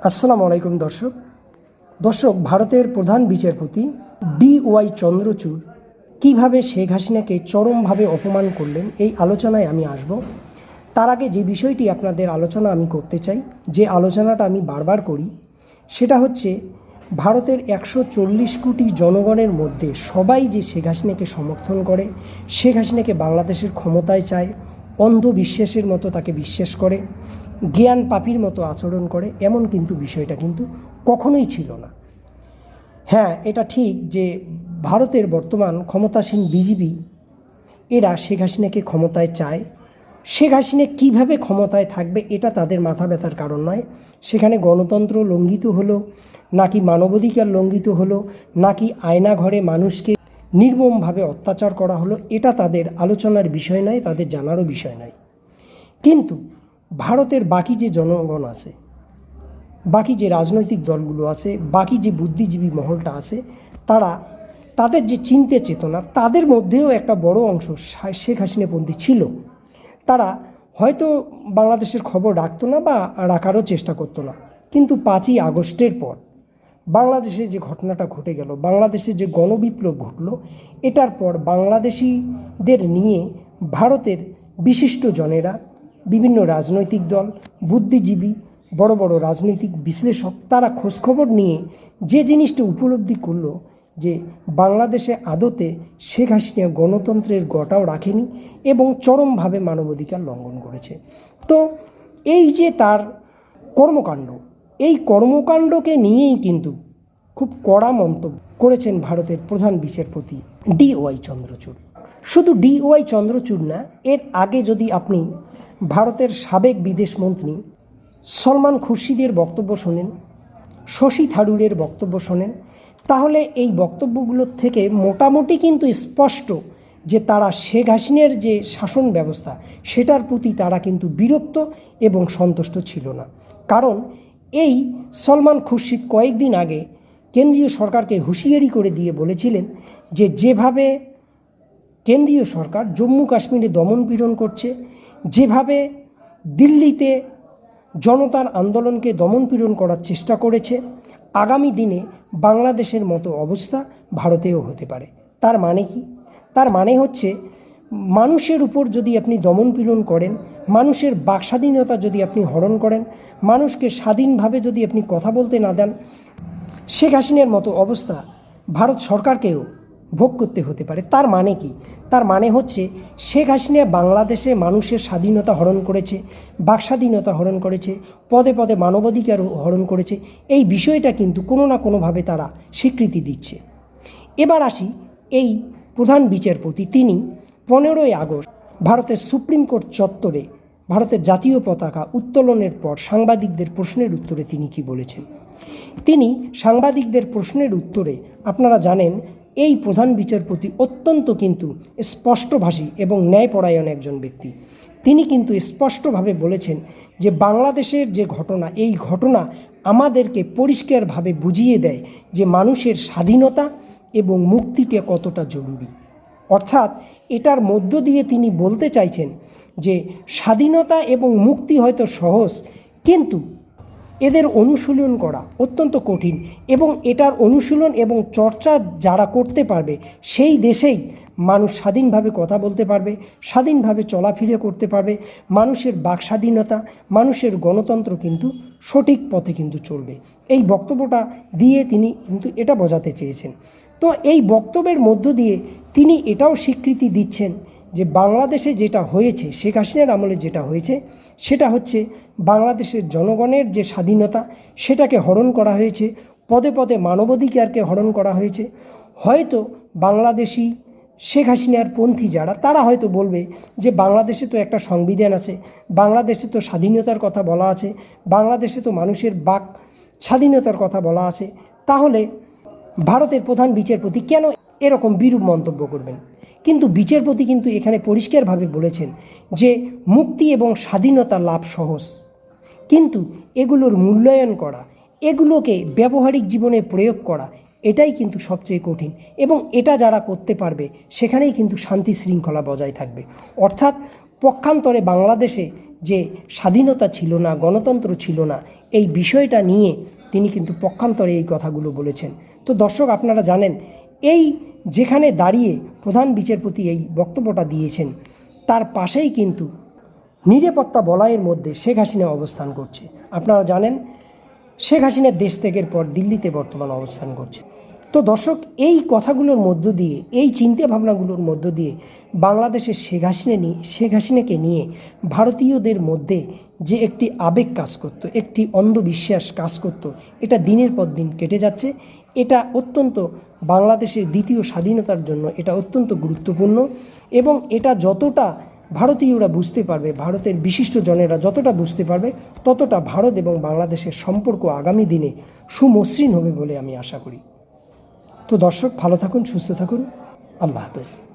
আসসালামু আলাইকুম দর্শক ভারতের প্রধান বিচারপতি DY চন্দ্রচূড় কিভাবে শেখ হাসিনাকে চরমভাবে অপমান করলেন এই আলোচনায় আমি আসব। তার আগে যে বিষয়টি আপনাদের আলোচনা আমি করতে চাই, যে আলোচনাটা আমি বারবার করি, সেটা হচ্ছে ভারতের 140 কোটি জনগণের মধ্যে সবাই যে শেখ হাসিনাকে সমর্থন করে, শেখ হাসিনাকে বাংলাদেশের ক্ষমতায় চায়, অন্ধবিশ্বাসের মতো তাকে বিশ্বাস করে, জ্ঞান পাপীর মতো আচরণ করে, এমন কিন্তু বিষয়টা কিন্তু কখনোই ছিল না। হ্যাঁ, এটা ঠিক যে ভারতের বর্তমান ক্ষমতাসীন বিজেপি এরা শেখ হাসিনাকে ক্ষমতায় চায়। শেখ হাসিনা কীভাবে ক্ষমতায় থাকবে এটা তাদের মাথা ব্যথার কারণ নয়। সেখানে গণতন্ত্র লঙ্ঘিত হলো নাকি মানবাধিকার লঙ্ঘিত হলো নাকি আয়নাঘরে মানুষকে নির্মমভাবে অত্যাচার করা হলো, এটা তাদের আলোচনার বিষয় নয়, তাদের জানারও বিষয় নয়। কিন্তু ভারতের বাকি যে জনগণ আছে, বাকি যে রাজনৈতিক দলগুলো আছে, বাকি যে বুদ্ধিজীবী মহলটা আছে, তাদের যে চিন্তা চেতনা, তাদের মধ্যেও একটা বড় অংশ শেখ হাসিনাপন্থী ছিল। তারা হয়তো বাংলাদেশের খবর রাখতো না বা রাখারও চেষ্টা করতো না, কিন্তু 5ই আগস্টের পর বাংলাদেশে যে ঘটনাটা ঘটে গেল, বাংলাদেশে যে গণবিপ্লব ঘটলো, এটার পর বাংলাদেশিদের নিয়ে ভারতের বিশিষ্ট জনেরা, বিভিন্ন রাজনৈতিক দল, বুদ্ধিজীবী, বড় বড় রাজনৈতিক বিশ্লেষক, তারা খোঁজখবর নিয়ে যে জিনিসটা উপলব্ধি করলো যে বাংলাদেশে আদতে শেখ হাসিনা গণতন্ত্রের গটাও রাখেনি এবং চরমভাবে মানবাধিকার লঙ্ঘন করেছে। তো এই যে তার কর্মকাণ্ড, এই কর্মকাণ্ডকে নিয়েই কিন্তু খুব কড়া মন্তব্য করেছেন ভারতের প্রধান বিচারপতি DY চন্দ্রচূড়। শুধু DY চন্দ্রচূড় না, এর আগে যদি আপনি ভারতের সাবেক বিদেশমন্ত্রী সলমান খুরশিদের বক্তব্য শোনেন, শশী থারুরের বক্তব্য শোনেন, তাহলে এই বক্তব্যগুলোর থেকে মোটামুটি কিন্তু স্পষ্ট যে তারা শেখ হাসিনার যে শাসন ব্যবস্থা সেটার প্রতি তারা কিন্তু বিরক্ত এবং সন্তুষ্ট ছিল না। কারণ এই সলমান খুরশিদ কয়েকদিন আগে কেন্দ্রীয় সরকারকে হুঁশিয়ারি করে দিয়ে বলেছিলেন যে যেভাবে কেন্দ্রীয় সরকার জম্মু কাশ্মীরে দমনপীড়ন করছে, যেভাবে দিল্লিতে জনতার আন্দোলনকে দমনপীড়ন করার চেষ্টা করেছে, আগামী দিনে বাংলাদেশের মতো অবস্থা ভারতেও হতে পারে। তার মানে কি? তার মানে হচ্ছে মানুষের উপর যদি আপনি দমনপীড়ন করেন, মানুষের বাকস্বাধীনতা যদি আপনি হরণ করেন, মানুষকে স্বাধীনভাবে যদি আপনি কথা বলতে না দেন, শেখ হাসিনার মতো অবস্থা ভারত সরকারকেও ভোগ করতে হতে পারে। তার মানে কি? তার মানে হচ্ছে শেখ হাসিনা বাংলাদেশে মানুষের স্বাধীনতা হরণ করেছে, বাকস্বাধীনতা হরণ করেছে, পদে পদে মানবাধিকার হরণ করেছে। এই বিষয়টা কিন্তু কোনো না কোনোভাবে তারা স্বীকৃতি দিচ্ছে। এবার আসি এই প্রধান বিচারপতি, তিনি 15ই আগস্ট ভারতের সুপ্রিম কোর্ট চত্বরে ভারতের জাতীয় পতাকা উত্তোলনের পর সাংবাদিকদের প্রশ্নের উত্তরে তিনি কি বলেছেন। তিনি সাংবাদিকদের প্রশ্নের উত্তরে, আপনারা জানেন এই প্রধান বিচারপতি অত্যন্ত কিন্তু স্পষ্টভাষী এবং ন্যায়পরায়ণ একজন ব্যক্তি। তিনি কিন্তু স্পষ্টভাবে বলেছেন যে বাংলাদেশের যে ঘটনা, এই ঘটনা আমাদেরকে পরিষ্কারভাবে বুঝিয়ে দেয় যে মানুষের স্বাধীনতা এবং মুক্তিটা কতটা জরুরি। অর্থাৎ এটার মধ্য দিয়ে তিনি বলতে চাইছেন যে স্বাধীনতা এবং মুক্তি হয়তো সহজ, কিন্তু এদের অনুশীলন করা অত্যন্ত কঠিন, এবং এটার অনুশীলন এবং চর্চা যারা করতে পারবে সেই দেশেই মানুষ স্বাধীনভাবে কথা বলতে পারবে, স্বাধীনভাবে চলাফেরা করতে পারবে, মানুষের বাকস্বাধীনতা, মানুষের গণতন্ত্র কিন্তু সঠিক পথে কিন্তু চলবে। এই বক্তব্যটা দিয়ে তিনি কিন্তু এটা বোঝাতে চেয়েছেন। তো এই বক্তব্যের মধ্য দিয়ে তিনি এটাও স্বীকৃতি দিচ্ছেন যে বাংলাদেশে যেটা হয়েছে, শেখ হাসিনার আমলে যেটা হয়েছে, সেটা হচ্ছে বাংলাদেশের জনগণের যে স্বাধীনতা সেটাকে হরণ করা হয়েছে, পদে পদে মানবাধিকারকে হরণ করা হয়েছে। হয়তো বাংলাদেশি শেখ হাসিনার পন্থী যারা, তারা হয়তো বলবে যে বাংলাদেশে তো একটা সংবিধান আছে, বাংলাদেশে তো স্বাধীনতার কথা বলা আছে, বাংলাদেশে তো মানুষের বাক স্বাধীনতার কথা বলা আছে, তাহলে ভারতের প্রধান বিচারপতি কেন এরকম বিরূপ মন্তব্য করবেন? কিন্তু বিচারপতি কিন্তু এখানে পরিষ্কারভাবে বলেছেন যে মুক্তি এবং স্বাধীনতা লাভ সহজ, কিন্তু এগুলোর মূল্যায়ন করা, এগুলোকে ব্যবহারিক জীবনে প্রয়োগ করা, এটাই কিন্তু সবচেয়ে কঠিন, এবং এটা যারা করতে পারবে সেখানেই কিন্তু শান্তি শৃঙ্খলা বজায় থাকবে। অর্থাৎ পক্ষান্তরে বাংলাদেশে যে স্বাধীনতা ছিল না, গণতন্ত্র ছিল না, এই বিষয়টা নিয়ে তিনি কিন্তু পক্ষান্তরে এই কথাগুলো বলেছেন। তো দর্শক, আপনারা জানেন এই যেখানে দাঁড়িয়ে প্রধান বিচারপতি এই বক্তব্যটা দিয়েছেন তার পাশেই কিন্তু নিরাপত্তা বলয়ের মধ্যে শেখ হাসিনা অবস্থান করছে। আপনারা জানেন শেখ হাসিনা দেশ ত্যাগের পর দিল্লিতে বর্তমান অবস্থান করছে। তো দর্শক, এই কথাগুলোর মধ্য দিয়ে, এই চিন্তা ভাবনাগুলোর মধ্য দিয়ে বাংলাদেশের শেখ হাসিনাকে নিয়ে ভারতীয়দের মধ্যে যে একটি আবেগ কাজ করতো, একটি অন্ধবিশ্বাস কাজ করতো, এটা দিনের পর দিন কেটে যাচ্ছে। এটা অত্যন্ত বাংলাদেশের দ্বিতীয় স্বাধীনতার জন্য এটা অত্যন্ত গুরুত্বপূর্ণ। এবং এটা যতটা ভারতীয়রা বুঝতে পারবে, ভারতের বিশিষ্ট জনেরা যতটা বুঝতে পারবে, ততটা ভারত এবং বাংলাদেশের সম্পর্ক আগামী দিনে সুমসৃণ হবে বলে আমি আশা করি। তো দর্শক, ভালো থাকুন, সুস্থ থাকুন। আল্লাহ হাফেজ।